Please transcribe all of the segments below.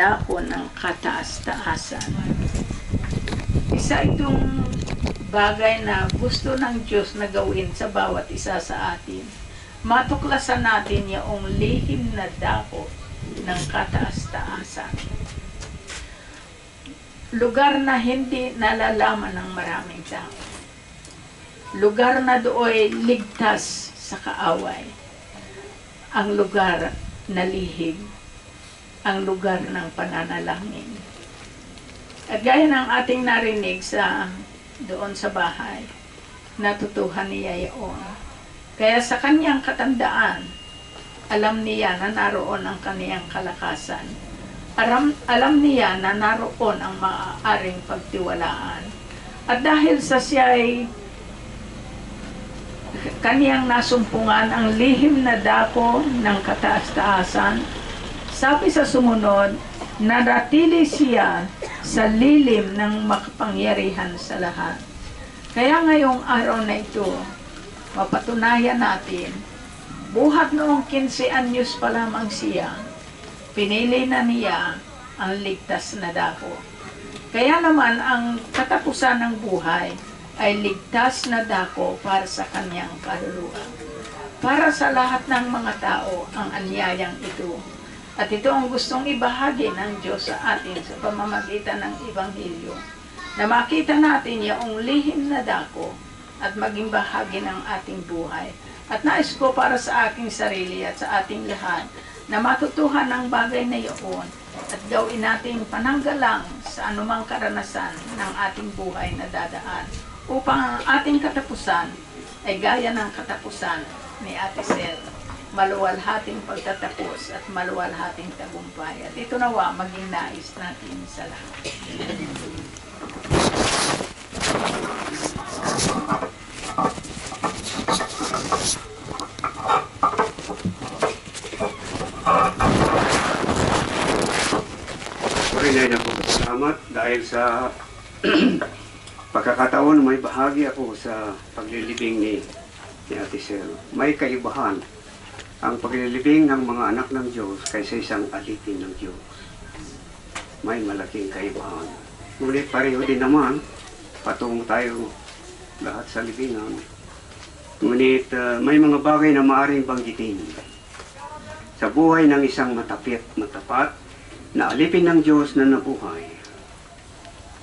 dako ng kataas-taasan. Isa itong bagay na gusto ng Diyos na gawin sa bawat isa sa atin. Matuklasan natin yung lihim na dako ng kataas-taasan. Lugar na hindi nalalaman ng maraming tao. Lugar na dooy ligtas sa kaaway. Ang lugar na lihim. Ang lugar ng pananalangin. At gaya ng ating narinig doon sa bahay, natutuhan niya yun. Kaya sa kanyang katandaan, alam niya na naroon ang kaniyang kalakasan. Alam niya na naroon ang maaaring pagtiwalaan. At dahil sa siya ay kaniyang nasumpungan ang lihim na dako ng kataas-taasan, sabi sa sumunod, nanatili siya sa lilim ng makapangyarihan sa lahat. Kaya ngayong araw na ito, mapatunayan natin, buhat noong 15 anyos pa lamang siya, pinili na niya ang ligtas na dako. Kaya naman ang katapusan ng buhay ay ligtas na dako para sa kanyang kaluluwa. Para sa lahat ng mga tao ang anyayang ito. At ito ang gustong ibahagi ng Diyos sa atin sa pamamagitan ng Ebanghelyo. Na makita natin yung lihim na dako at maging bahagi ng ating buhay. At nais ko para sa aking sarili at sa ating lahat na matutuhan ang bagay na iyon at gawin natin pananggalang sa anumang karanasan ng ating buhay na dadaan upang ang ating katapusan ay gaya ng katapusan ni Ate Sel, maluwalhating pagtatapos at maluwalhating tagumpay. At ito nawa maging nais natin sa lahat. Rinay na po salamat dahil sa pagkakataon may bahagi ako sa paglilibing ni Ate Sel. May kaibahan ang paglilibing ng mga anak ng Diyos kaysa isang alipin ng Diyos. May malaking kaibahan. Ngunit pareho din naman, patungo tayo lahat sa libingan. Ngunit may mga bagay na maaaring banggitin sa buhay ng isang matapat na alipin ng Diyos na nabuhay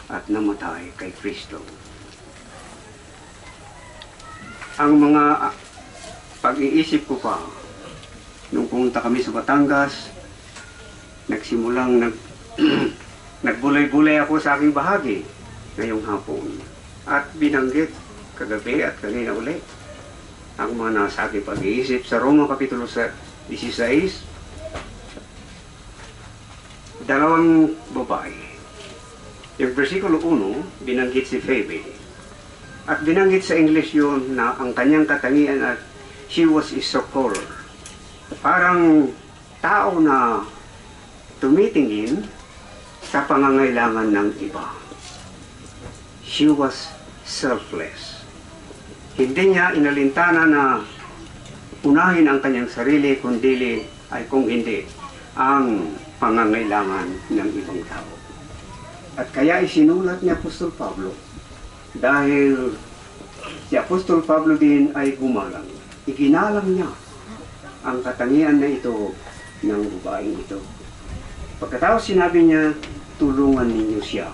at namatay kay Kristo. Ang mga pag-iisip ko pa, nung pumunta kami sa Batangas, nagsimulang nagbulay-bulay ako sa aking bahagi ngayong hapon. At binanggit kagabi at kanina ulit ang mga nasa aking pag-iisip sa Roma Kapitulo 16, dalawang babae. Yung versikulo 1, binanggit si Phoebe. At binanggit sa English yun na ang kanyang katangian at she was a succorer. Parang tao na tumitingin sa pangangailangan ng iba. She was selfless. Hindi niya inalintana na unahin ang kanyang sarili, kung hindi ang pangangailangan ng ibang tao. At kaya isinulat ni Apostol Pablo dahil si Apostol Pablo din ay gumalang. Iginalang niya ang katangian na ito ng babaeng ito. Pagkatapos sinabi niya, tulungan ninyo siya.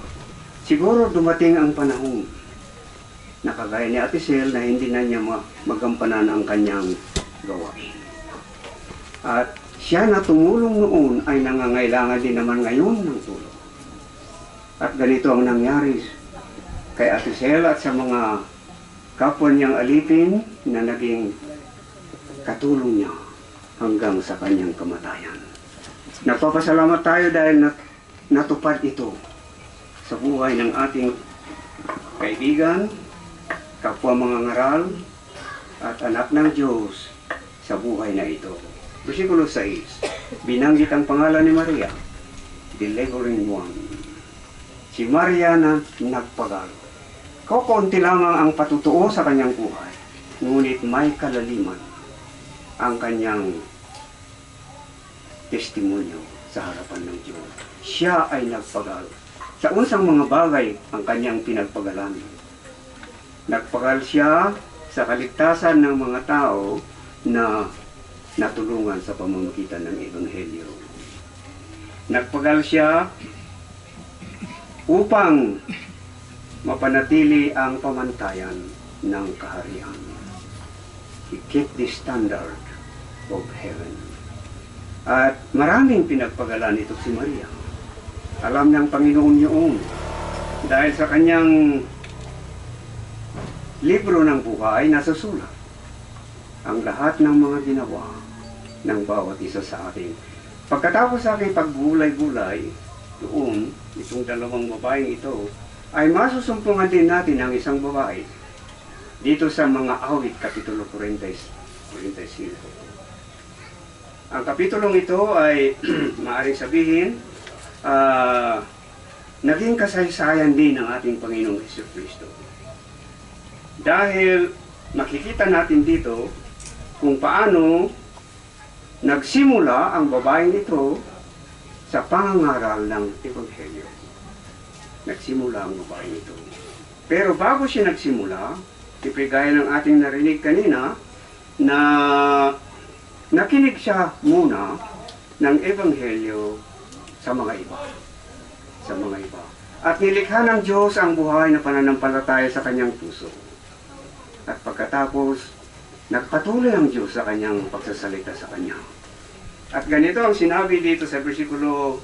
Siguro dumating ang panahon na kagaya ni Ate Sel na hindi na niya magampanan ang kanyang gawain. At siya na tumulong noon ay nangangailangan din naman ngayon ng tulong. At ganito ang nangyari kay Ate Sel at sa mga kapwa niyang alipin na naging katulong niya hanggang sa kanyang kamatayan. Nagpapasalamat tayo dahil natupad ito sa buhay ng ating kaibigan, kapwa mga ngaral, at anak ng Diyos sa buhay na ito. Versikulo 6, binanggit ang pangalan ni Maria, delivering one. Si Maria na nagpagalo. Kukunti lamang ang patutuo sa kanyang buhay, ngunit may kalaliman ang kanyang testimonyo sa harapan ng Diyos. siya ay nagpagal. Sa unsang mga bagay ang kanyang pinagpagalan. Nagpagal siya sa kaligtasan ng mga tao na natulungan sa pamamagitan ng Ebanghelyo. Nagpagal siya upang mapanatili ang pamantayan ng kaharian. He kept the standard of heaven. At maraming pinagpagalan ito si Maria. Alam ng Panginoon yun. Dahil sa kanyang libro ng buhay, nasusulat ang lahat ng mga ginawa ng bawat isa sa atin. Pagkatapos sa aking pagbulay-bulay, doon, itong dalawang babaeng ito, ay masusumpungan din natin ang isang babae dito sa mga awit, Kapitulo 45. Ang kapitulong ito ay maaaring sabihin, naging kasaysayan din ng ating Panginoong Jesucristo. Dahil makikita natin dito kung paano nagsimula ang babaeng ito sa pangangaral ng Ebanghelyo. Nagsimula ang babaeng ito. Pero bago siya nagsimula, gaya ng ating narinig kanina, na nakinig siya muna ng Ebanghelyo sa mga iba. Sa mga iba. At nilikha ng Diyos ang buhay na pananampalataya sa kanyang puso. At pagkatapos, nagpatuloy ang Diyos sa kanyang pagsasalita sa kanya. At ganito ang sinabi dito sa versikulo,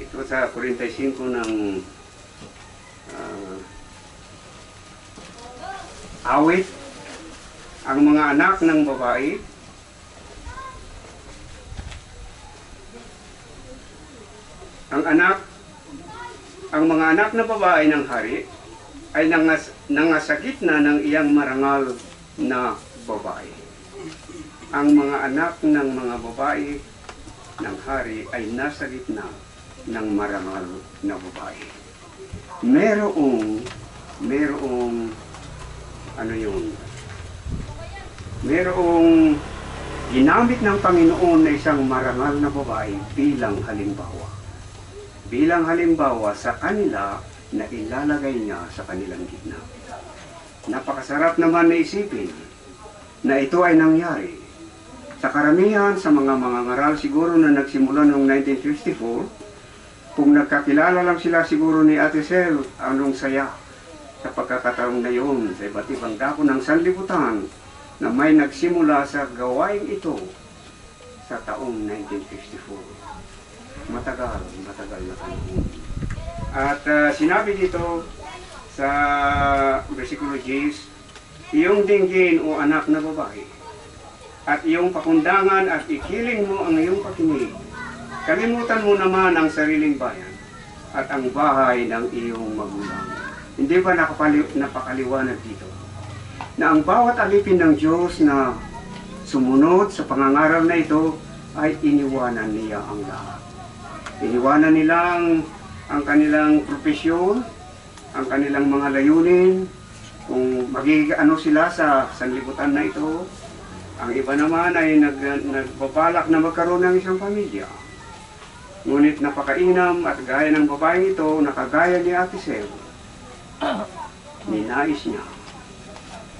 ito sa 45 ng awit, ang mga anak ng babae ang mga anak na babae ng hari ay nangasagit na ng iyang marangal na babae. Ang mga anak ng mga babae ng hari ay nasa gitna ng marangal na babae. Merong ginamit ng Panginoon na isang marangal na babae bilang halimbawa. Bilang halimbawa sa kanila na ilalagay niya sa kanilang gitna. Napakasarap naman na isipin na ito ay nangyari. Sa karamihan sa mga ngaral siguro na nagsimula noong 1954, kung nagkakilala lang sila siguro ni Ate Sel, anong saya sa pagkakataong na yun sa iba't ibang dako ng sanlibutan na may nagsimula sa gawain ito sa taong 1954. Matagal na panahon. At sinabi dito sa versikulo 10, iyong dinggin o anak na babae, at iyong pakundangan at ikiling mo ang iyong pakinig. Kalimutan mo naman ang sariling bayan at ang bahay ng iyong magulang. Hindi ba napakaliwanag dito? Na ang bawat alipin ng Diyos na sumunod sa pangangaral na ito ay iniwanan niya ang lahat. Iniwanan nilang ang kanilang profesyon, ang kanilang mga layunin, kung magiging sila sa sanlibutan na ito. Ang iba naman ay nagbabalak na magkaroon ng isang pamilya. Ngunit napakainam at gaya ng babaeng ito, nakagaya ni Ate Sel, ninais niya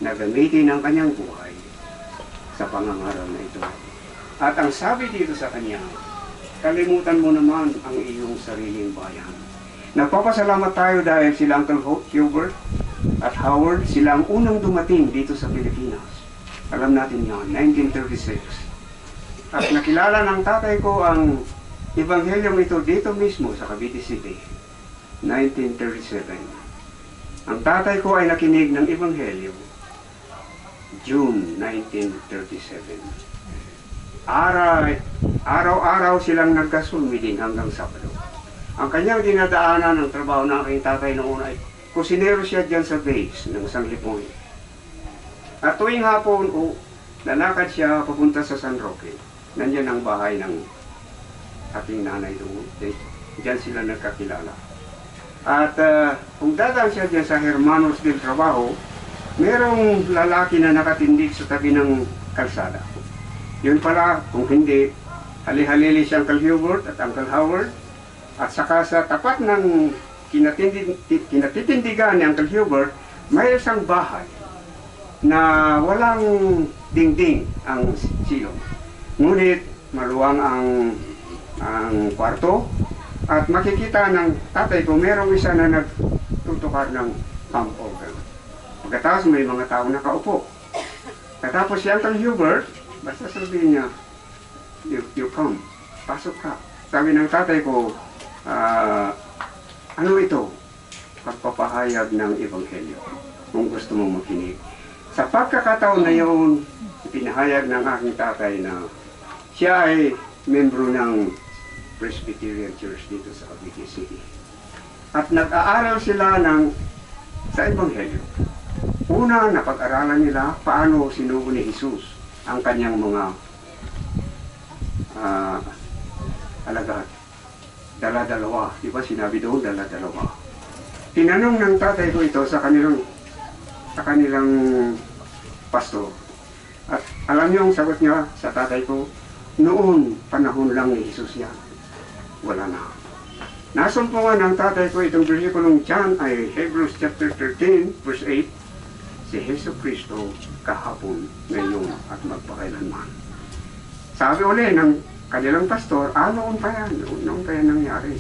na gamitin ang kanyang buhay sa pangangaral na ito. At ang sabi dito sa kanya, kalimutan mo naman ang iyong sariling bayan. Nagpapasalamat tayo dahil sila Uncle Hubert at Howard, sila ang unang dumating dito sa Pilipinas. Alam natin yan, 1936. At nakilala ng tatay ko ang Evanghelyong ito dito mismo sa Cavite City, 1937. Ang tatay ko ay nakinig ng Ebanghelyo, June 1937. Araw-araw silang nagkasulmiding hanggang Sabado. Ang kanyang dinadaanan ng trabaho ng aking tatay noon ay kusinero siya dyan sa base ng San Lipoy. At tuwing hapon, lalakad siya papunta sa San Roque. Nandiyan ang bahay ng ating nanay doon. Diyan sila nagkakilala. At kung dadaan siya dyan sa Hermanos del Trabajo, merong lalaki na nakatindig sa tabi ng kalsada. Yun pala, kung hindi, hali-halili si Uncle Hubert at Uncle Howard At saka sa tapat ng kinatitindigan ni Uncle Hubert, may isang bahay na walang dingding ang silong. Ngunit maluwang ang kwarto at makikita ng tatay ko merong isa na nagtutukar ng pump organ. Pagkatapos may mga tao nakaupo. Katapos si Uncle Hubert, basta sabihin niya, you come, pasok ka. Sabi ng tatay ko, ano ito? Pagpapahayag ng Ebanghelyo, kung gusto mong makinig. Sa pagkakataon na yun, pinahayag ng aking tatay na siya ay membro ng Presbyterian Church dito sa Cavite City. At nag-aaral sila sa Ebanghelyo. Una, napag-aralan nila paano sinugo ni Jesus ang kanyang mga alagad. Dala-dalawa. Di ba sinabi doon, dala-dalawa. Tinanong ng tatay ko ito sa kanilang pastor. At alam niyo ang sagot niya sa tatay ko, noon, panahon lang ni Jesus yan. Wala na. Nasumpungan ng tatay ko itong versikulong John ay Hebrews chapter 13, verse 8, si Hesus Kristo kahapon, ngayon at magpakailanman. Sabi uli ng kanilang pastor, noon pa yan nangyari.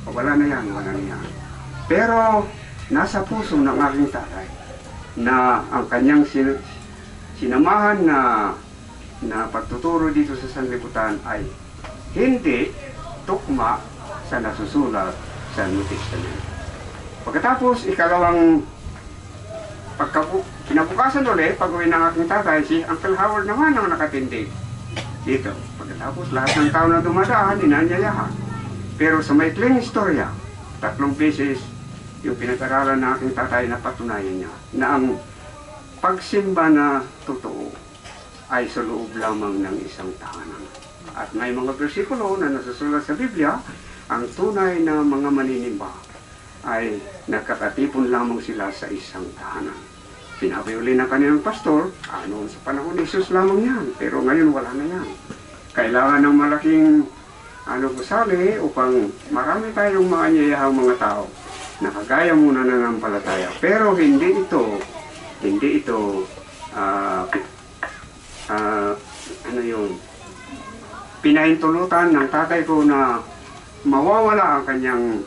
Wala na yan. Pero nasa puso ng aking tatay na ang kanyang sinamahan na pagtuturo dito sa sanlibutan ay hindi tukma sa nasusulat sa New Testament. Pagkatapos, ikalawang kinabukasan ulit, pag-uwi ng aking tatay, si Uncle Howard naman ang nakatindig dito. Pagkatapos, lahat ng tao na dumadaan, inanyayahan. Pero sa maikling istorya, 3 beses yung pinag-aralan ng aking tatay na patunayan niya na ang pagsimba na totoo ay sa loob lamang ng isang tahanan. At may mga bersikulo na nasusulat sa Biblia, ang tunay na mga maninimba ay nagkakatipon lamang sila sa isang tahanan. Sinabi uli ng kanilang pastor, noon sa panahon ni Jesus lamang yan, pero ngayon wala na yan. Kailangan ng malaking gusali upang marami tayong maanyayahang mga tao na kagaya muna ng ampalataya. Pero hindi ito pinahintulutan ng tatay ko na mawawala ang kanyang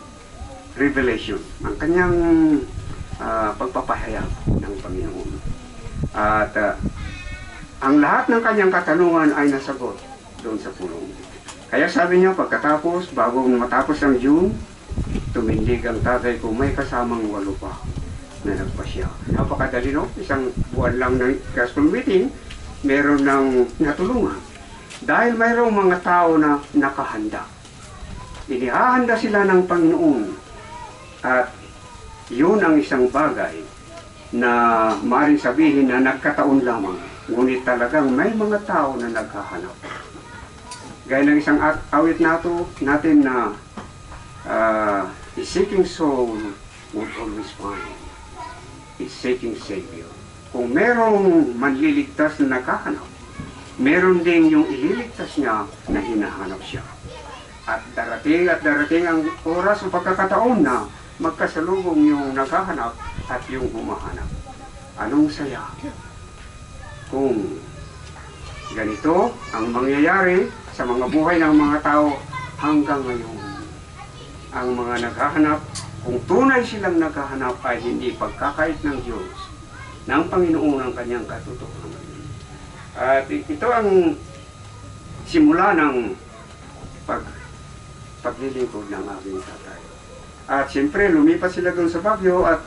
revelation, ang kanyang pagpapahayag ng Panginoon. At ang lahat ng kanyang katanungan ay nasagot doon sa pulong. Kaya sabi niya, pagkatapos, bago matapos ang June, tumindig ang tatay ko, may kasamang 8 pa na nagpasya. Napakadali, no? Isang buwan lang ng gospel meeting, meron ng natulungan. Dahil mayroong mga tao na nakahanda. Inihahanda sila ng Panginoon. At yun ang isang bagay na maaaring sabihin na nagkataon lamang. Ngunit talagang may mga tao na naghahanap. Gaya ng isang awit natin na the seeking soul would always find is seeking Savior. Kung merong manliligtas na naghahanap, meron din yung ililigtas niya na hinahanap siya. At darating ang oras o pagkakataon na magkasalubong yung naghahanap at yung humahanap. Anong saya kung ganito ang mangyayari sa mga buhay ng mga tao hanggang ngayon. Ang mga naghahanap, kung tunay silang naghahanap ay hindi pagkakait ng Diyos, ng Panginoon ang kanyang katotohanan. At ito ang simula ng paglilingkod ng aking tatay. At siyempre, lumipat sila doon sa Baguio at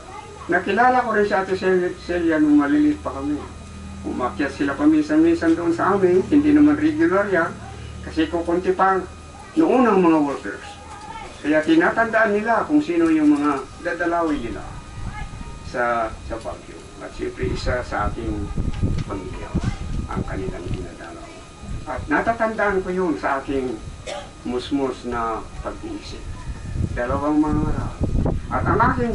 nakilala ko rin si Ate Celia nung maliliit pa kami. Umakyat sila paminsan-minsan doon sa amin, hindi naman regular yan, kasi kukunti pa noon ang mga workers. Kaya tinatandaan nila kung sino yung mga dadalawin nila sa Baguio. At siyempre isa sa aking pamilya ang kanilang dinadalaw. At natatandaan ko yun sa aking musmus na pag-iisip. 2 mga araw. At ang aking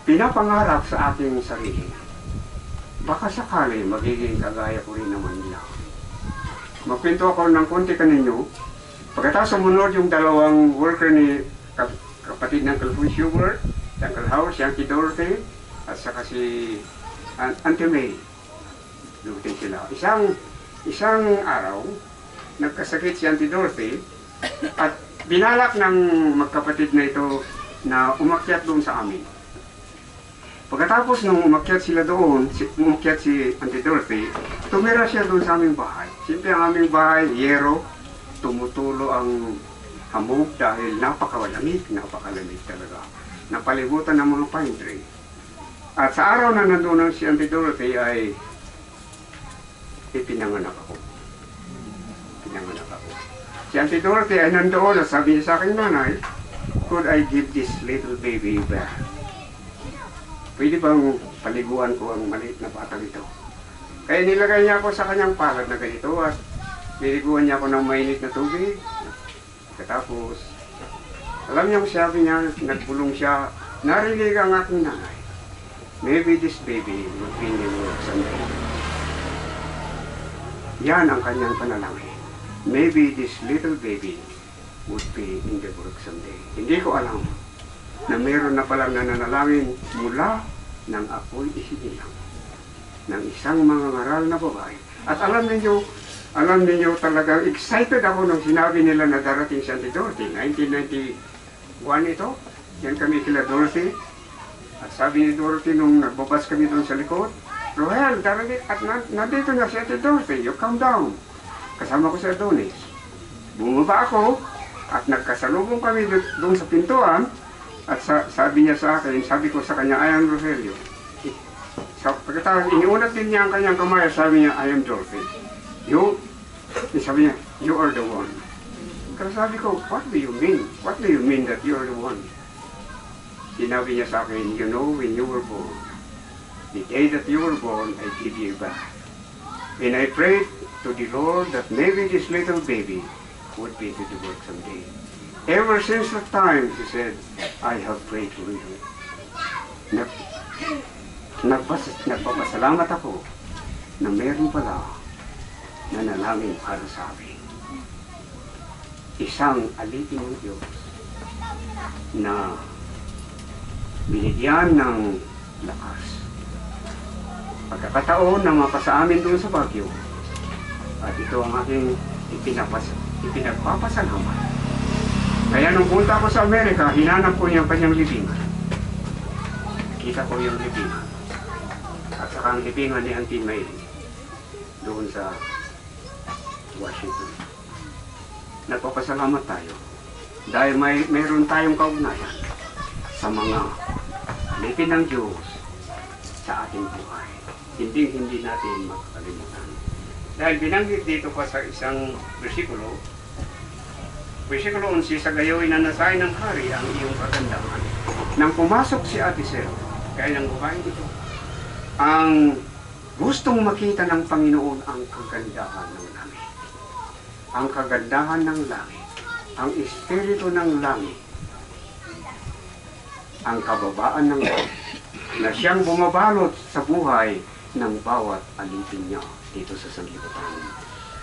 pinapangarap sa aking sarili, baka sakali magiging kagaya ko rin naman nila magkwento ako ng konti kaninyo. Pagkatapos sumunod yung dalawang worker ni kapatid ng Uncle Hubert, si Uncle Howard, si Auntie Dorothy, at saka si Auntie May. Dumating sila. Isang araw, nagkasakit si Auntie Dorothy at binalak ng magkapatid na ito na umakyat doon sa amin. Pagkatapos nung umakyat sila doon, umakyat si Auntie Dorothy, tumira siya doon sa aming bahay. Siyempre ang aming bahay, yero, tumutulo ang hamog dahil napakalamig talaga. Napalibutan ng mga pine tree. At sa araw na nandun si Auntie Dorothy ay ipinanganak ako. Si Auntie Dorothy ay nandoon at sabi niya sa akin, nanay, could I give this little baby back? Pwede bang paliguan ko ang maliit na batang ito? Kaya nilagay niya ako sa kanyang palad na ganito at niliguan niya ako ng mainit na tubig. Katapos, alam niyo sabi niya, nagbulong siya, narinig ang aking nanay. Maybe this baby will be in the world someday. Yan ang kanyang panalangin. Maybe this little baby would be in the world someday. Hindi ko alam na meron na palang nananalangin mula nang ako'y isinilang ng isang mga ngaral na babae. At alam ninyo talagang excited ako nung sinabi nila na darating si Auntie Dorothy. 1991 ito, yan kami kila Dorothy. At sabi ni Dorothy nung nagbabas kami doon sa likod, Roel, darating at nandito na si Auntie Dorothy, you come down. Kasama ko si Adonis. Bumaba ako at nagkasalubong kami doon sa pintuan. At sabi niya sa akin, sabi ko sa kanya, I am Rogelio. Pagkatapos, iniunat din niya ang kanyang kamay, sabi niya, I am Dorothy. Sabi niya, you are the one. Kasi sabi ko, what do you mean? What do you mean that you are the one? Sinabi niya sa akin, you know, when you were born, the day that you were born, I give you back. And I prayed to the Lord that maybe this little baby would be to the work someday. Ever since that time, she said, I have prayed for you. Nagpapasalamat ako na meron pala nanalangin para sa amin. Isang alipin ng Diyos na binigyan ng lakas. Pagkakataon na mapasa amin doon sa Baguio, at ito ang aking ipinagpapasalamat. Kaya nung punta ko sa Amerika, hinanap ko yung kanyang libingan. Kita ko yung libingan. At saka ang libingan ni Auntie May doon sa Washington. Nagpapasalamat tayo dahil mayroon tayong kaugnayan sa mga alipin ng Diyos sa ating buhay. Hindi natin makakalimutan. Dahil binanggit dito pa sa isang versikulo 11, sa gayoy na nasahin ng hari ang iyong kagandahan. Nang pumasok si Ate Sel, kaya ng babae ito, ang gustong makita ng Panginoon ang kagandahan ng langit. Ang kagandahan ng langit. Ang espiritu ng langit. Ang kababaan ng langit. Na siyang bumabalot sa buhay ng bawat alipin niya dito sa sanlibutan.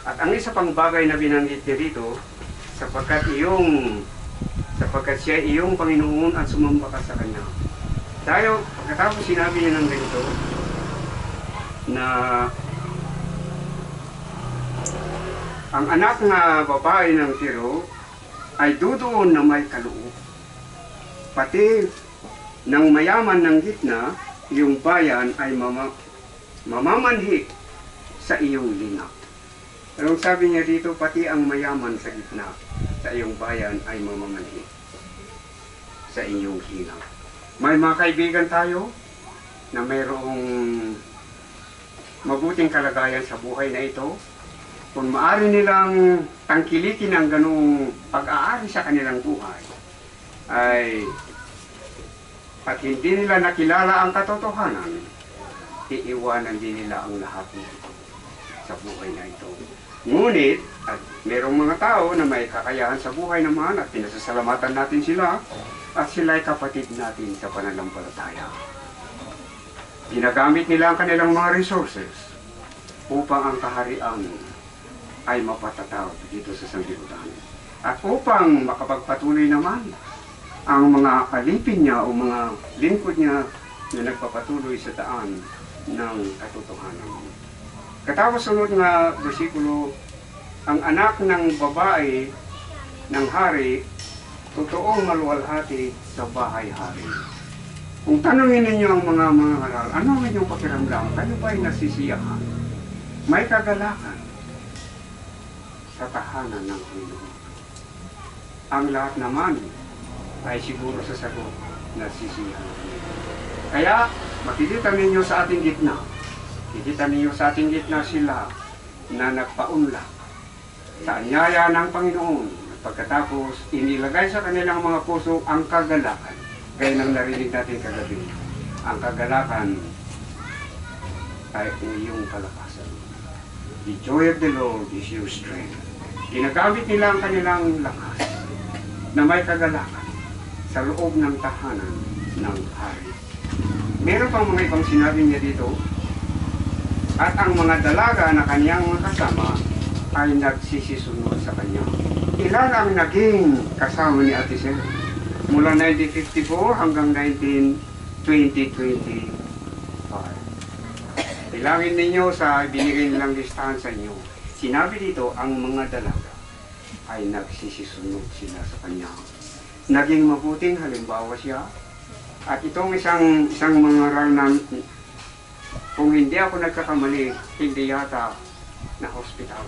At ang isa pang bagay na binanggit niya dito, sapagkat siya iyong Panginoon at sumamba ka sa Kanya. Tayo, pagkatapos sinabi niya ng ganito, na ang anak na babae ng Tiro ay dudoon na may kaloob. Pati ng mayaman ng gitna, iyong bayan ay mamamanhi sa iyong linap. Anong sabi niya dito, pati ang mayaman sa gitna, sa iyong bayan ay mamamanhi sa iyong linap. May mga kaibigan tayo na mayroong mabuting kalagayan sa buhay na ito. Kung maaari nilang tangkilikin ang ganung pag-aari sa kanilang buhay, ay at hindi nila nakilala ang katotohanan, iiwanan din nila ang lahat nito sa buhay na ito. Ngunit, at merong mga tao na may kakayahan sa buhay naman at pinasasalamatan natin sila at sila ay kapatid natin sa pananampalataya. Ginagamit nila ang kanilang mga resources upang ang kaharian ay mapatatawag dito sa sanglibutan. At upang makapagpatuloy naman ang mga alipin niya o mga lingkod niya na nagpapatuloy sa daan ng katotohanan. Katapos sunod nga bersikulo, ang anak ng babae ng hari, totoong maluwalhati sa bahay-hari. Kung tanungin ninyo ang mga haral, ano ang inyong pakiramdam? Kayo ba'y nasisiyahan? May kagalakan sa tahanan ng Panginoon. Ang lahat naman ay siguro sa sagot nasisiyahan. Kaya makikita ninyo sa ating gitna, sila na nagpaunlak sa anyaya ng Panginoon. Pagkatapos, inilagay sa kanilang mga puso ang kagalakan. Gaya nang narinig natin kagabi, ang kagalakan ay ang iyong kalakasan. The joy of the Lord is your strength. Ginagamit nila ang kanilang lakas na may kagalakan sa loob ng tahanan ng hari. Meron pang mga ibang sinabi niya dito, at ang mga dalaga na kanyang kasama ay nagsisisunod sa kanya. Ilan ang naging kasama ni Ate Sel? Mula 1954 hanggang 2025. Bilangin ninyo sa binigay nilang listahan sa inyo. Sinabi dito, ang mga dalaga ay nagsisisunod sila sa kanya. Naging mabuting halimbawa siya. At itong isang mga ral na, kung hindi ako nagkakamali, hindi yata na hospital.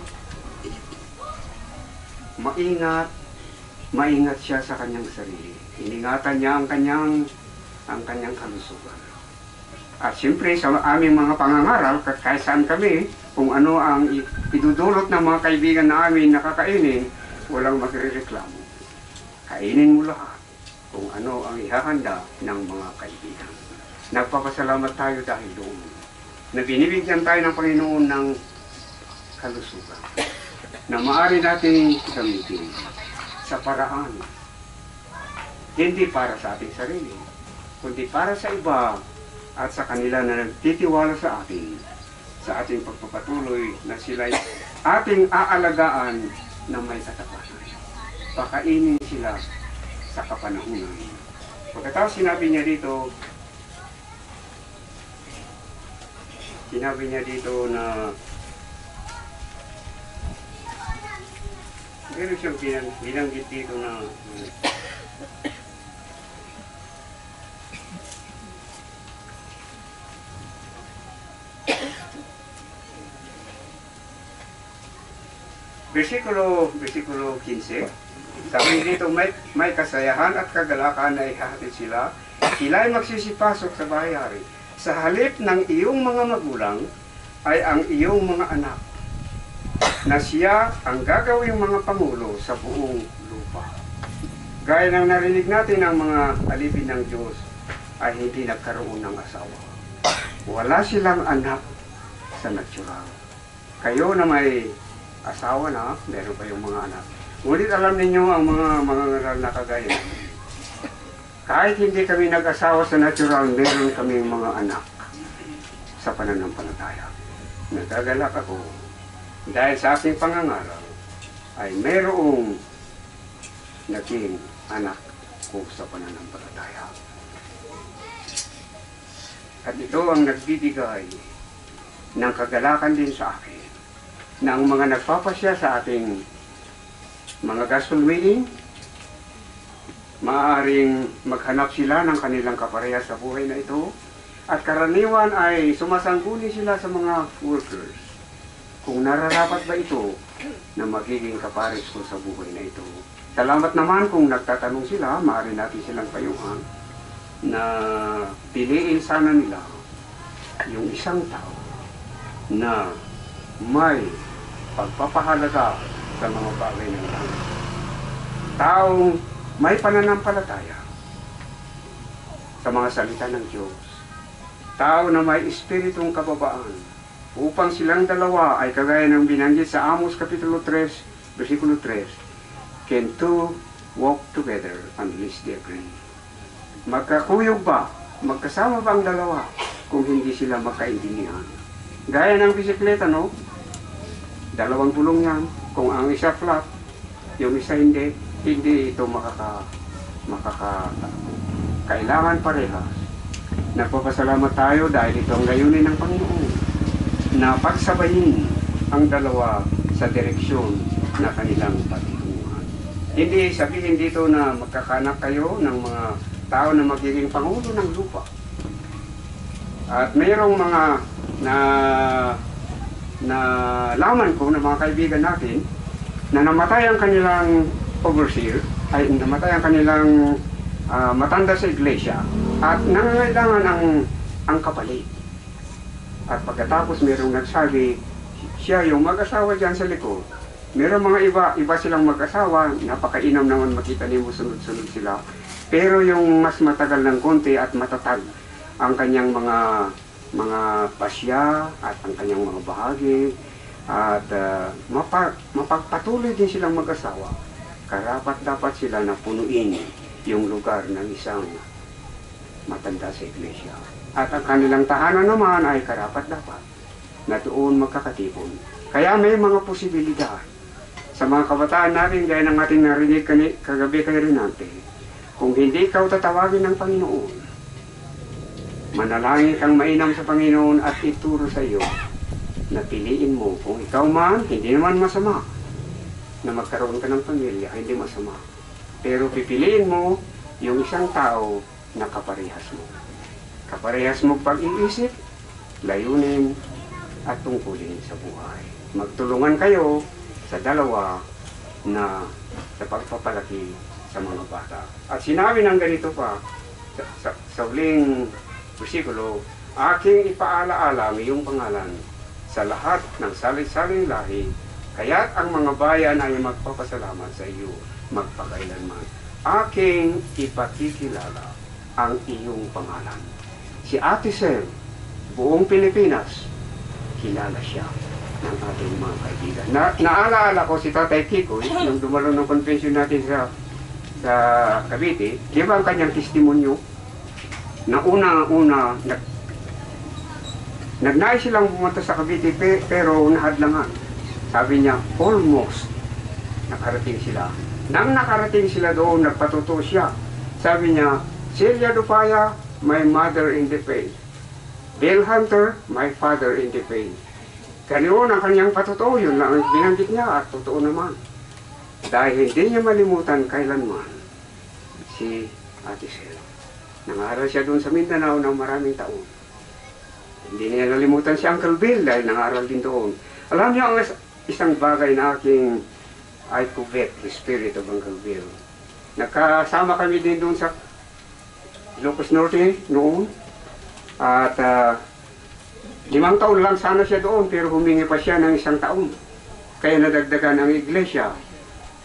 Maingat siya sa kanyang sarili. Iningatan niya ang kanyang kalusugan. At siyempre sa aming mga pangangaral, kahit saan kami, kung ano ang idudulot ng mga kaibigan namin na kakainin, walang magrereklamo. Kainin mo lahat kung ano ang ihahanda ng mga kaibigan. Nagpapasalamat tayo dahil doon na binibigyan tayo ng Panginoon ng kalusugan na maaari natin gamitin sa paraan hindi para sa ating sarili, kundi para sa iba at sa kanila na nagtitiwala sa atin, sa ating pagpapatuloy na sila'y ating aalagaan na may katapatan. Pakainin sila sa kapanahunan. Pagkatapos sinabi niya dito na meron siyang binanggit dito na Versikulo 15, sabi dito, may kasayahan at kagalakan na ihahatid sila. Sila ay magsisipasok sa bahay-hari. Sa halip ng iyong mga magulang ay ang iyong mga anak, na siya ang gagawing mga pangulo sa buong lupa. Gaya ng narinig natin, ang mga alipin ng Diyos ay hindi nagkaroon ng asawa. Wala silang anak sa natural. Kayo na may asawa na, meron kayong mga anak. Ngunit alam ninyo ang mga ngaral na kagaya. Kahit hindi kami nag-asawa sa natural, meron kaming mga anak sa pananampalataya. Nagagalak ako dahil sa aking pangangaral ay merong naging anak ko sa pananampalataya. At ito ang nagbibigay ng kagalakan din sa akin na ang mga nagpapasya sa ating mga gospel meeting, maaaring maghanap sila ng kanilang kaparehas sa buhay na ito, at karaniwan ay sumasangguni sila sa mga workers. Kung nararapat ba ito na magiging kapares ko sa buhay na ito. Salamat naman kung nagtatanong sila, maaari natin silang payuhan na piliin sana nila yung isang tao na may pagpapahalaga sa mga bagay ng langit. Taong may pananampalataya sa mga salita ng Diyos. Tao na may espiritong kababaan upang silang dalawa ay kagaya ng binanggit sa Amos Kapitulo 3, versikulo 3, can two walk together unless they agree? Magkakuyog ba? Magkasama ba ang dalawa kung hindi sila magkaintindihan? Gaya ng bisikleta, no? Dalawang gulong yan. Kung ang isa flat, yung isa hindi ito kailangan parehas. Nagpapasalamat tayo dahil ito ang layunin ng Panginoon na pagsabayin ang dalawa sa direksyon na kanilang pagtitunguhan. Hindi sabihin dito na magkakanak kayo ng mga tao na magiging pangulo ng lupa. At mayroong mga na laman ko ng mga kaibigan natin na namatay ang kanilang overseer, ay namatay ang kanilang matanda sa iglesia at nangangailangan ang kapalit. At pagkatapos mayroong nagsabi, siya yung mag-asawa dyan sa likod. Mayroong mga iba silang mag-asawa, napakainam naman makita niyo sunod-sunod sila. Pero yung mas matagal ng konti at matatag ang kanyang mga pasya at ang kanyang mga bahagi at mapagpatuloy din silang mag-asawa. Karapat dapat sila na punuin yung lugar ng isang matanda sa iglesia. At ang kanilang tahanan naman ay karapat dapat na doon magkakatipon. Kaya may mga posibilidad sa mga kabataan natin gaya ng ating narinig kagabi kay Renante. Kung hindi ikaw tatawagin ng Panginoon, manalangin kang mainam sa Panginoon at ituro sa iyo na piliin mo. Kung ikaw man, hindi naman masama na magkaroon ka ng pamilya, hindi masama. Pero pipiliin mo yung isang tao na kaparehas mo. Kaparehas mo pag-iisip, layunin, at tungkulin sa buhay. Magtulungan kayo sa dalawa na sa pagpapalaki sa mga bata. At sinabi ng ganito pa sa huling bersikulo, aking ipaalaala ang iyong pangalan sa lahat ng salit-saling lahi, kaya't ang mga bayan ay magpapasalamat sa iyo magpakailanman. Aking ipakikilala ang iyong pangalan. Si Ate Sel, buong Pilipinas, kilala siya ng ating mga kaibigan. Naalaala ko si Tatay Kikoy, nung dumalo ng convention natin sa Cavite, di ba ang kanyang testimonyo? Na una nagnais silang pumunta sa Cavite pero nahadlangan. Sabi niya, almost nakarating sila. Nang nakarating sila doon, nagpatuto siya. Sabi niya, Celia Dupaya, my mother in the faith. Bill Hunter, my father in the faith. Ganoon ang kanyang patuto, yun lang ang binanggit niya at totoo naman. Dahil hindi niya malimutan kailanman si Ate Celia. Nangaral siya doon sa Mindanao ng maraming taon. Hindi niya nalimutan si Uncle Bill dahil nangaral din doon. Alam niyo ang isang bagay na aking I covet the spirit of Uncle Bill. Nakasama kami din doon sa Ilocos Norte noon. At 5 taon lang sana siya doon pero humingi pa siya ng 1 taon. Kaya nadagdagan ang iglesia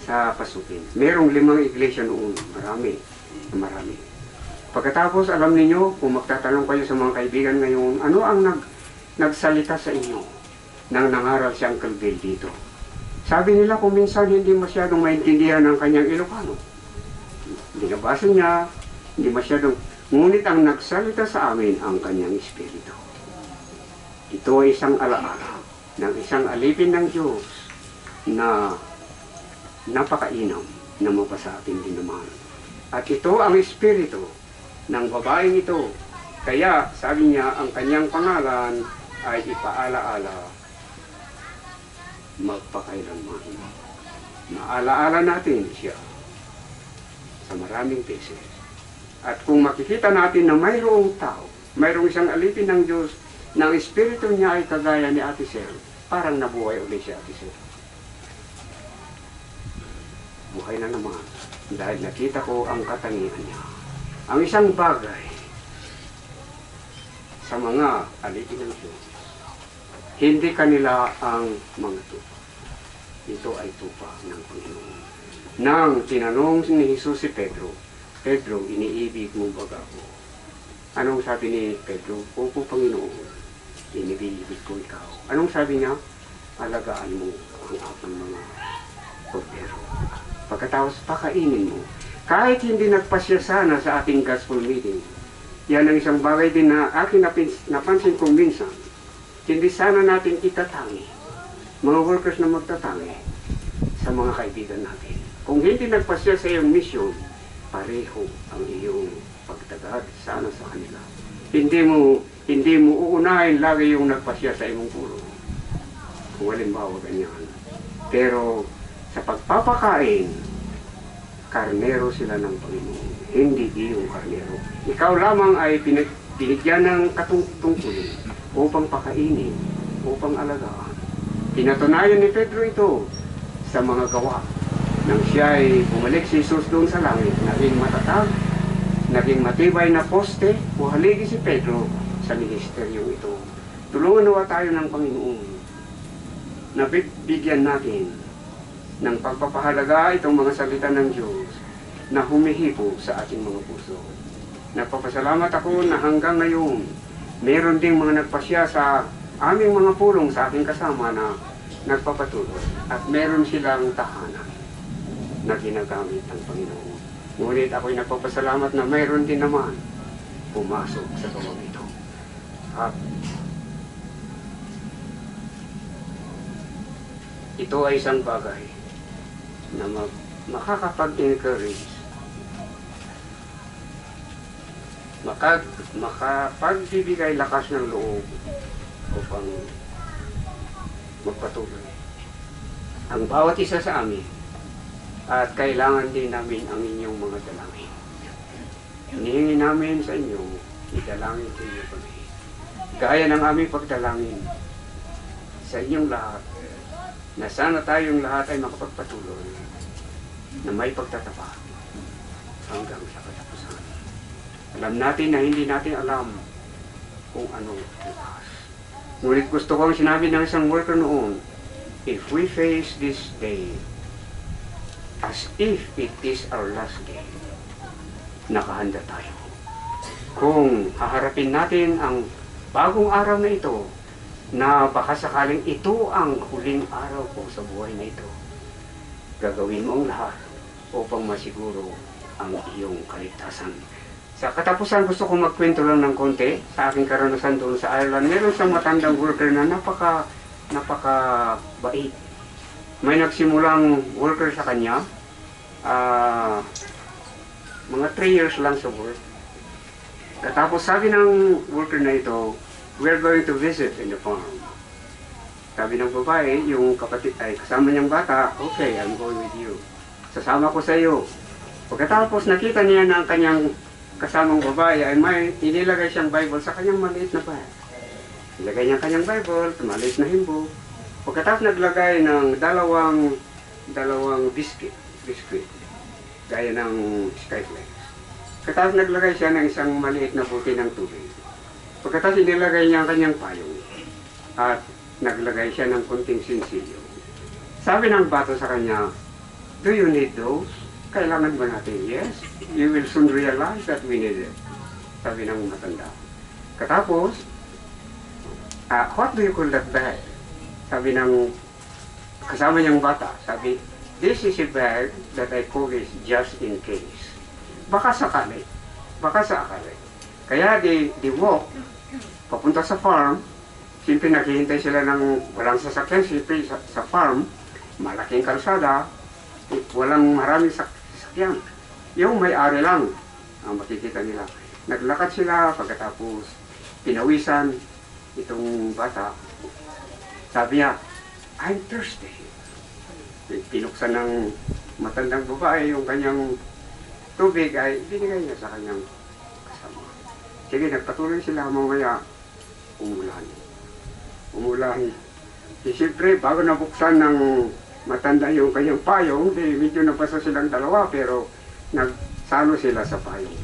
sa Pasukin. Merong 5 iglesia noon. Marami. Pagkatapos, alam niyo, kung magtatanong kayo sa mga kaibigan ngayon, ano ang nagsalita sa inyo nang nangaral si Uncle Bill dito? Sabi nila kung minsan hindi masyadong maintindihan ang kanyang Ilocano. Binabasa niya, hindi masyadong, ngunit ang nagsalita sa amin ang kanyang espiritu. Ito ay isang alaala ng isang alipin ng Diyos na napakainam na mapasa atin din naman. At ito ang espiritu ng babaeng ito. Kaya sabi niya ang kanyang pangalan ay ipaalaala magpakailanman. Maalaala natin siya sa maraming beses. At kung makikita natin na mayroong tao, mayroong isang alipin ng Diyos na ang espiritu niya ay kagaya ni Ate Sel, parang nabuhay ulit si Ate Sel. Buhay na naman dahil nakita ko ang katangian niya. Ang isang bagay sa mga alipin ng Diyos, hindi kanila ang mga tupa. Ito ay tupa ng Panginoon. Nang tinanong ni Jesus si Pedro, Pedro, iniibig mo ba ako? Anong sabi ni Pedro? Opo, Panginoon, iniibig ko ikaw. Anong sabi niya? Alagaan mo ang aking mga kordero. Pagkatapos pakainin mo. Kahit hindi nagpasya sana sa ating gospel meeting, yan ang isang bagay din na aking napansin kong minsan. Hindi sana natin itatangi mga workers na magtatangi sa mga kaibigan natin. Kung hindi nagpasya sa iyong misyon, pareho ang iyong pagtagad sana sa kanila. Hindi mo uunahin lagi yung nagpasya sa iyong pulo. Kung halimbawa ganyan. Pero sa pagpapakain, karnero sila ng Panginoon, hindi iyong karnero. Ikaw lamang ay binigyan ng katungkulin upang pakainin, upang alagaan. Pinatunayan ni Pedro ito sa mga gawa. Nang siya ay bumalik si Jesus doon sa langit, naging matatag, naging matibay na poste, buhaligi si Pedro sa ministeryong ito. Tulungan nawa tayo ng Panginoon na bigyan natin ng pagpapahalaga itong mga salita ng Diyos na humihipo sa ating mga puso. Nagpapasalamat ako na hanggang ngayon, meron ding mga nagpasya sa aming mga pulong sa aking kasama na nagpapatuloy at meron silang tahanan na ginagamit ng Panginoon. Ngunit ako'y nagpapasalamat na mayroon din naman pumasok sa gawang ito. At ito ay isang bagay na makakapag-encourage, makapagbibigay lakas ng loob upang magpatuloy ang bawat isa sa amin, at kailangan din namin ang inyong mga dalangin. Hinihingi namin sa inyo, idalangin sa inyo kami. Gaya ng aming pagdalangin sa inyong lahat, na sana tayong lahat ay makapagpatuloy na may pagtatapat hanggang sa katapusan. Alam natin na hindi natin alam kung anong bukas. Ngunit gusto kong sinabi ng isang worker noon, if we face this day as if it is our last day, nakahanda tayo. Kung haharapin natin ang bagong araw na ito, na baka sakaling ito ang huling araw ko sa buhay na ito, gagawin mo ang lahat upang masiguro ang iyong kaligtasan. Sa katapusan, gusto kong magkwento lang ng konti sa aking karanasan doon sa Ireland. Meron isang matandang worker na napaka-bait. May nagsimulang worker sa kanya, mga 3 years lang sa work. Katapos sabi ng worker na ito, we're going to visit in the farm. Sabi ng babae, yung kapatid ay kasama niyang bata, okay, I'm going with you. Sasama ko sa iyo. Pagkatapos nakita niya na ang kanyang kasamang babae ay may inilagay siyang Bible sa kanyang maliit na bag. Ilagay niya ang kanyang Bible, maliit na himbo. Pagkatapos naglagay ng dalawang biscuit, gaya ng skyflex. Pagkatapos naglagay siya ng isang maliit na buti ng tubig. Pagkatapos inilagay niya ang kanyang payong at naglagay siya ng kunting sinsilyo. Sabi ng bata sa kanya, do you need those? Kailangan ba natin? Yes, you will soon realize that we need it. Sabi ng matanda. Katapos, what do you call that bag? Sabi ng kasama niyang bata, sabi, this is a bag that I call it just in case. Baka sakali. Kaya they walk, papunta sa farm, siyempre naghihintay sila ng walang sasakyan, siyempre sa farm, malaking kalsada, walang maraming sasakyan. Yung may-ari lang ang makikita nila. Naglakad sila, pagkatapos pinawisan itong bata. Sabi niya, I'm thirsty. Pinuksan ng matandang babae yung kanyang tubig ay binigay niya sa kanyang kasama. Sige, nagpatuloy sila, mamaya umulan. Siyempre, bago nabuksan ng matanda yung kanyang payong, medyo nabasa silang dalawa, pero nagsalo sila sa payong.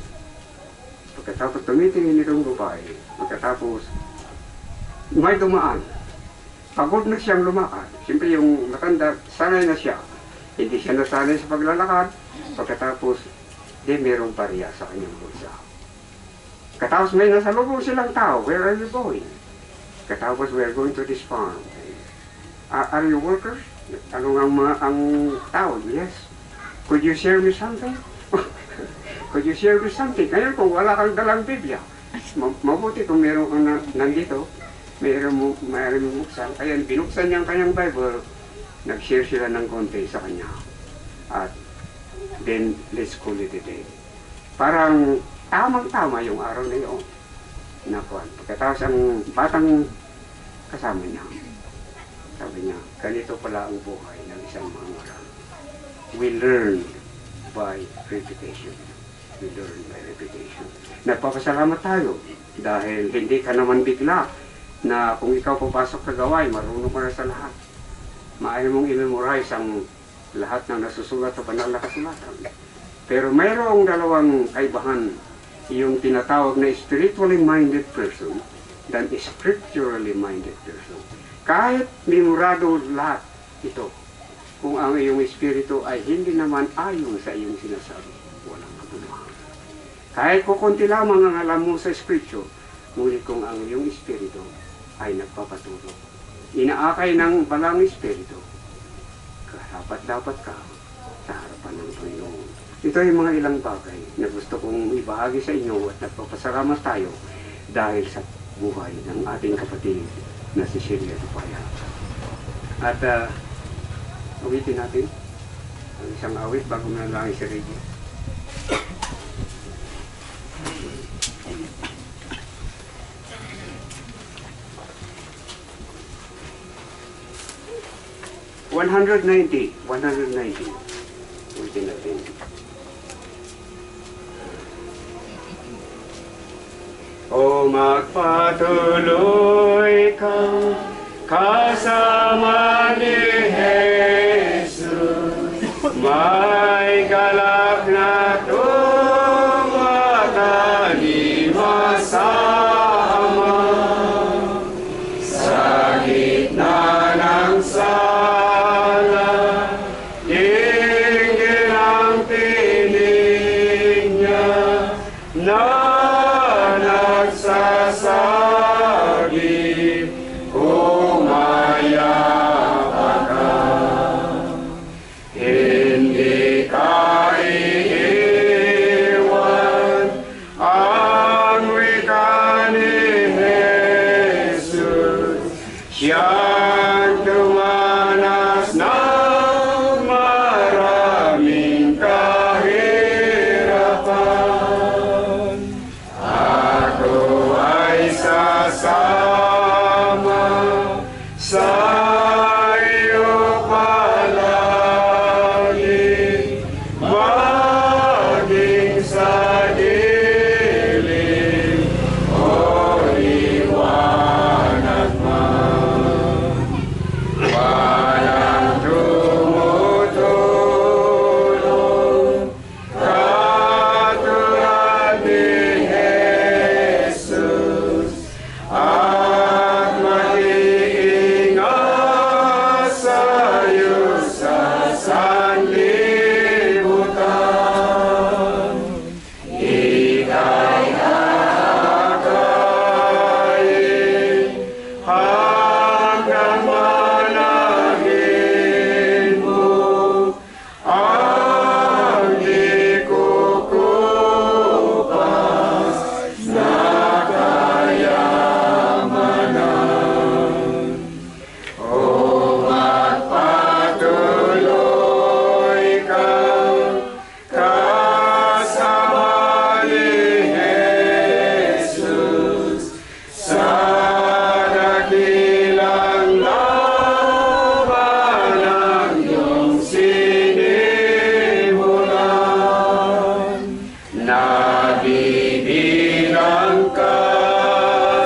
Pagkatapos tumitingin itong babae, pagkatapos may dumaan. Pagod na siyang lumakad. Siyempre yung matanda, sanay na siya. Hindi siya nasanay sa paglalakad. Pagkatapos, merong barya sa kanyang bulsa. Katapos may nasalubong silang tao, where are you going? Katapos, we're going to this farm. Are you workers? Ano ang tao? Yes. Could you share me something? Could you share me something? Ngayon kung wala kang dalang Biblia, mabuti kung meron kang nandito, mayroong buksan. Kaya binuksan niya ang kanyang Bible, nag-share sila ng konti sa kanya. At then, let's call it a day. Parang tamang-tama yung araw na yun. Nakuan. Pagkatapos ang batang kasama niya, sabi niya, ganito pala ang buhay ng isang mangarang. We learn by repetition. We learn by repetition. Nagpapasalamat tayo dahil hindi ka naman bigla na kung ikaw papasok sa gawain, marunong ka na sa lahat. Maaari mong i-memorize ang lahat ng nasusulat sa banal na kasulatan. Pero mayroong dalawang kaibahan, yung tinatawag na spiritually minded person than a scripturally minded person. Kahit memorado lahat ito, kung ang iyong espiritu ay hindi naman ayon sa iyong sinasabi, walang kabuluhan. Kahit kukunti lamang ang alam mo sa scripture, ngunit kung ang iyong espiritu ay nagpapatulog, inaakay ng balang espiritu, dapat ka sa harapan ng Panginoon. Ito ay mga ilang bagay na gusto kong ibahagi sa inyo at nagpapasalamat tayo dahil sa buhay ng ating kapatid na si Shelia Tupaya. At awitin natin ang isang awit bago manalangin si Reggie. $190. Awitin natin. O magpatuloy kang kasama ni Jesus, may galak na tumatani masama sa gitna ng sala, dinggin ang tinig niya na nagsasabi, umaya ka, hindi ka iiwan, ang wika ni Jesus, siyang dumanas ng maraming kahirapan. Ako ay sasama sa iyo palagi, maging sa dilim o liwanag man. Walang tumutulong katulad ni Jesus, at mag-iingat sa'yo sa sanlibutan. Ika'y akayin hanggang managin mo ang di kukupas na kayamanan. O magpatuloy kang kasama ni Jesus sa dakilang laban ng iyong sinimulan. Nabibilang ka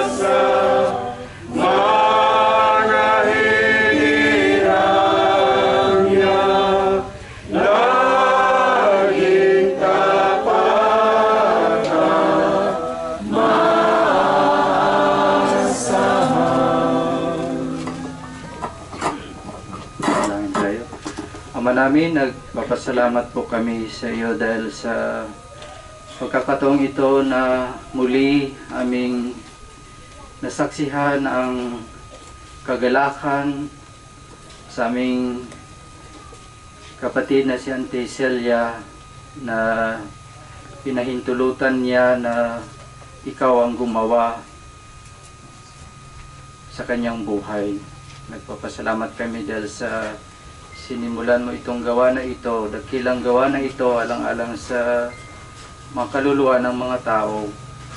sa mga hinirang niya, laging tapat at maasahan. Dalangin tayo. Ama namin, nagpapasalamat po kami sa iyo dahil sa pagkakataong ito na muli aming nasaksihan ang kagalakan sa aming kapatid na si Auntie Celia, na pinahintulutan niya na ikaw ang gumawa sa kanyang buhay. Nagpapasalamat kami dahil sa sinimulan mo itong gawa na ito, dakilang gawa na ito, alang-alang sa mga kaluluwa ng mga tao,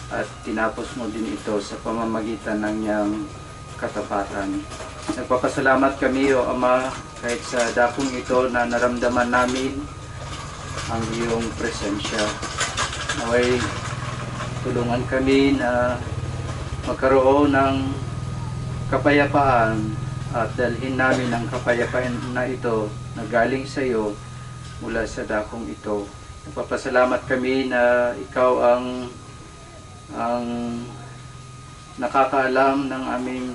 at tinapos mo din ito sa pamamagitan ng niyang katapatan. Nagpapasalamat kami, O Ama, kahit sa dakong ito na naramdaman namin ang iyong presensya. Naway tulungan kami na magkaroon ng kapayapaan at dalhin namin ang kapayapaan na ito na galing sa iyo mula sa dakong ito. Nagpapasalamat kami na ikaw ang nakakaalam ng aming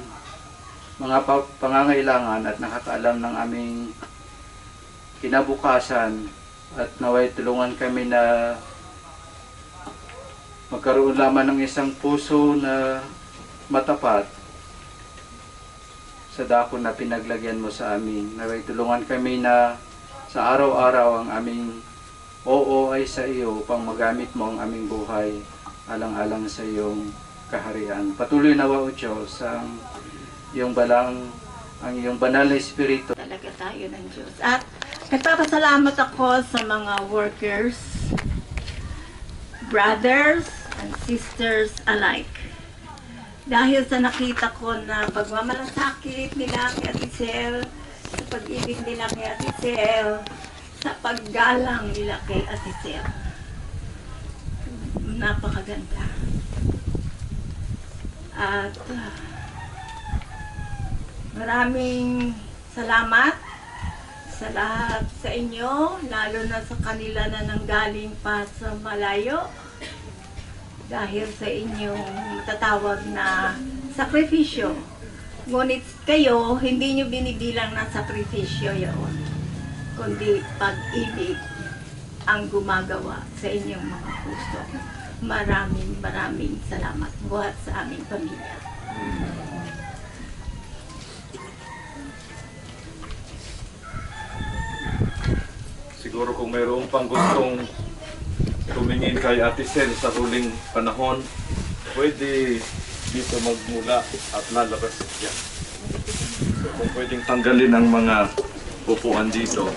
mga pangangailangan at nakakaalam ng aming kinabukasan, at naway tulungan kami na magkaroon lamang ng isang puso na matapat sa dako na pinaglagyan mo sa amin. Naway tulungan kami na sa araw-araw ang aming oo ay sa iyo upang magamit mo ang aming buhay alang-alang sa iyong kaharian. Patuloy nawa, O Diyos, ang iyong banal na Espiritu. Talaga tayo ng Diyos. At nagpapasalamat ako sa mga workers, brothers and sisters alike. Dahil sa nakita ko na pagmamalasakit nila kay Ate Sel, sa pag-ibig nila kay Ate Sel, sa paggalang nila kay Ate Sel. Napakaganda. At maraming salamat sa lahat sa inyo, lalo na sa kanila na nanggaling pa sa malayo. Dahil sa inyong matatawag na sakripisyo. Ngunit kayo, hindi nyo binibilang na sakripisyo yun, kundi pag-ibig ang gumagawa sa inyong mga puso. Maraming salamat buhat sa aming pamilya. Siguro kung mayroong pang gustong tumingin kay Ate Sel sa huling panahon, pwede dito magmula at lalabas yan. So kung pwedeng tanggalin ang mga upuan dito.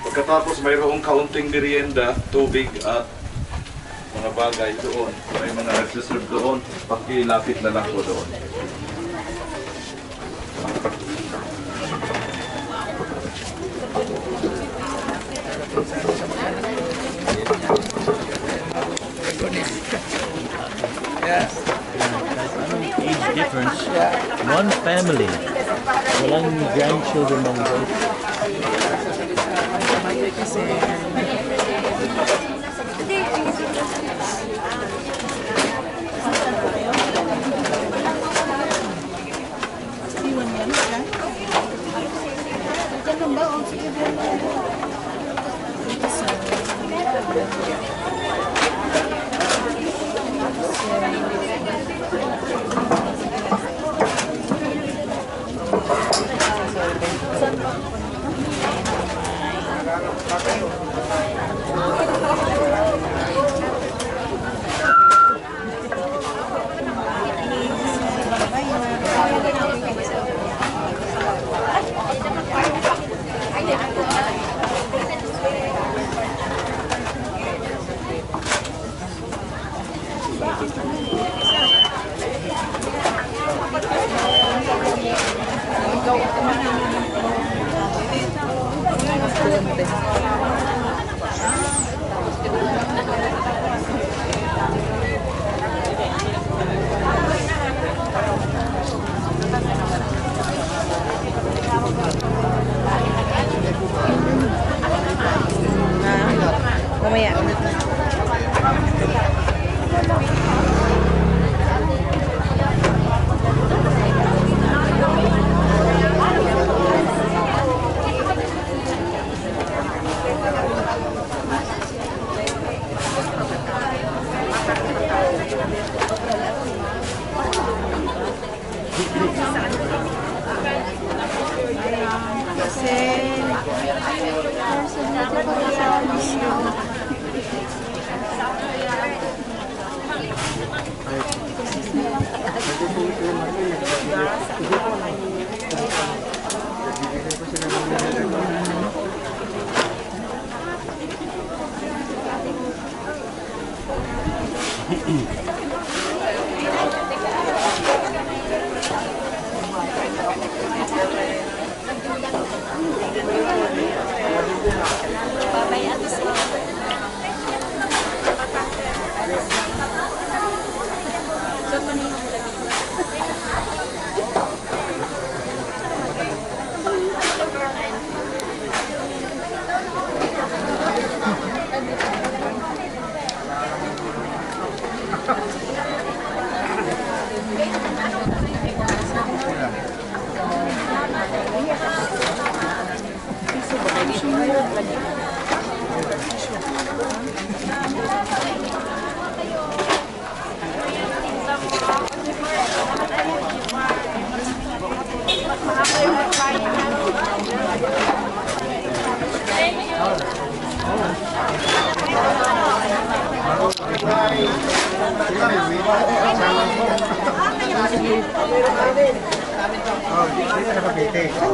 Pagkatapos mayroong kaunting merienda, tubig at mga bagay doon. May mga nagsiserve doon, pakilapit na lang po doon. Age difference, one family, walang grandchildren ng both.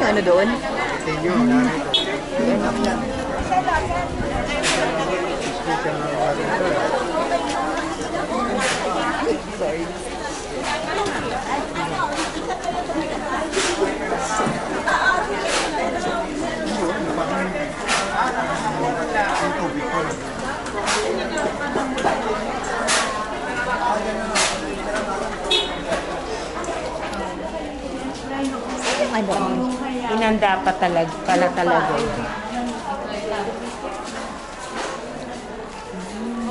Ano doon? Ano? Inanda pa pala talaga.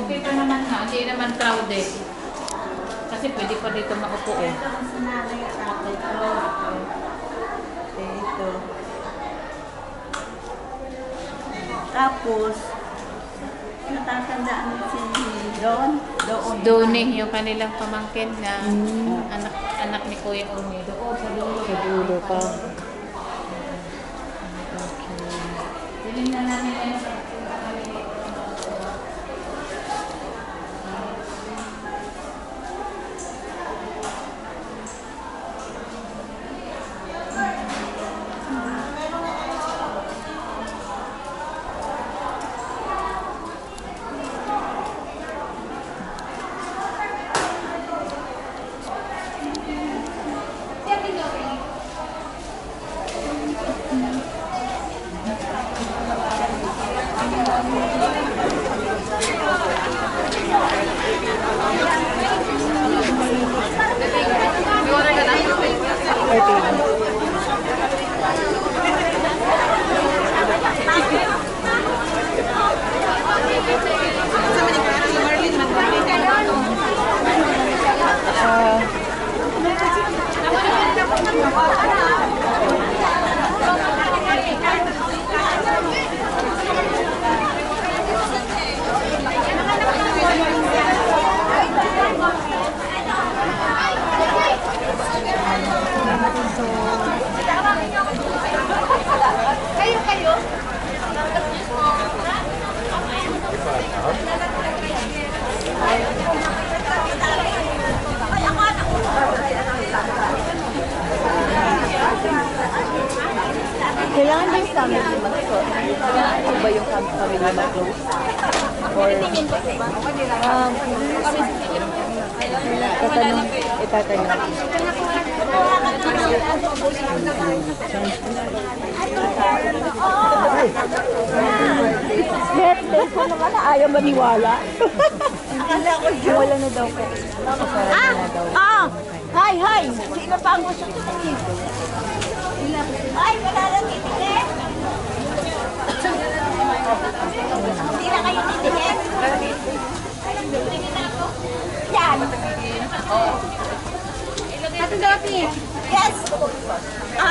Okay pa naman nga, hindi naman crowded. Kasi pwede pa dito maupo eh. Ito. Tapos, natatandaan mo si Don? Doon yung kanilang pamangkin na anak ni Kuya Umi. Doon sa dulo. Sa dulo pa. Tinignan namin yan. Kailangan ba yung family mag-close? Kailangan ba yung family mag-close? Or, itatanong. Let, telephone naman na ayaw maniwala. Akala ko dyan. Wala na daw po. Hi! Sino pa ang gusto ko tingin? Ay, wala lang titingin. Hindi na kayo titingin. Yan. Ate Doti. Yes.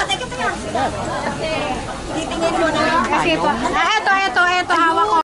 Teka. Titingin mo na. Kasi ito, hawak ko.